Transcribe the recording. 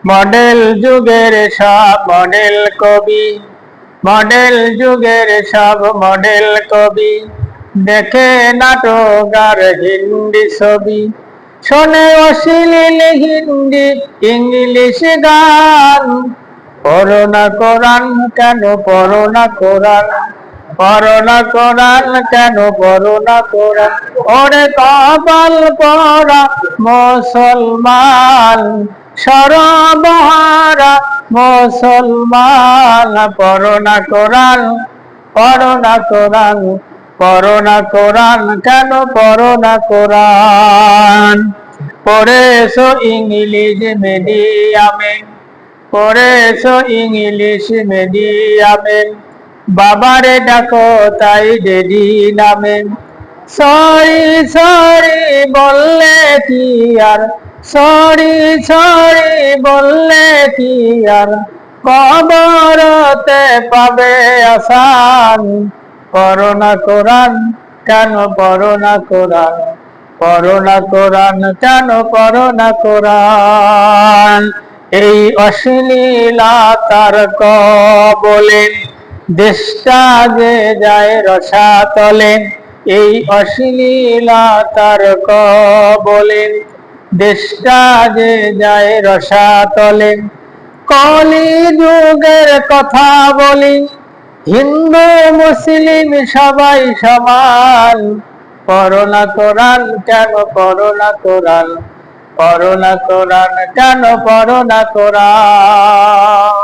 Model যুগের সব model কবি, মডেল যুগের সব মডেল কবি, দেখে নাটক আর হিন্দি ছবি, শোনে অশ্লীল হিন্দি ইংলিশ গান। পড়ো না কোরআন কেন পড়ো না কোরআন, পড়ো না কোরআন কেন পড়ো না কোরআন। ওরে কপাল পড়া মুসলমান, সর্বহারা মুসলমান। পড়ো না কোরআন, পড়ো না কোরআন, পড়ো না কোরআন কেন পড়ো না কোরআন। পড়েছো ইংলিশ মিডিয়ামে, পড়েছো ইংলিশ মিডিয়ামে, বাবারে ডাকো তাই ডেডি নামে। সরি সরি বললে কি আর, সরি সরি বললে কি আর, কবরতে পাবে আসান। পড়ো না কোরআন কেন পড়ো না কোরআন, পড়ো না কোরআন কেন পড়ো না কোরআন। এই অশ্লীলতার কবলে দেশটা যে যায় রসাতলে, এই অশ্লীলতার কবলে দেশটা যে যায় রসাতলে। কলি যুগের কথা বলি, হিন্দু মুসলিম সবাই সমান। পড়ো না কোরআন কেন পড়ো না কোরআন, পড়ো না কোরআন কেন পড়ো না কোরআন।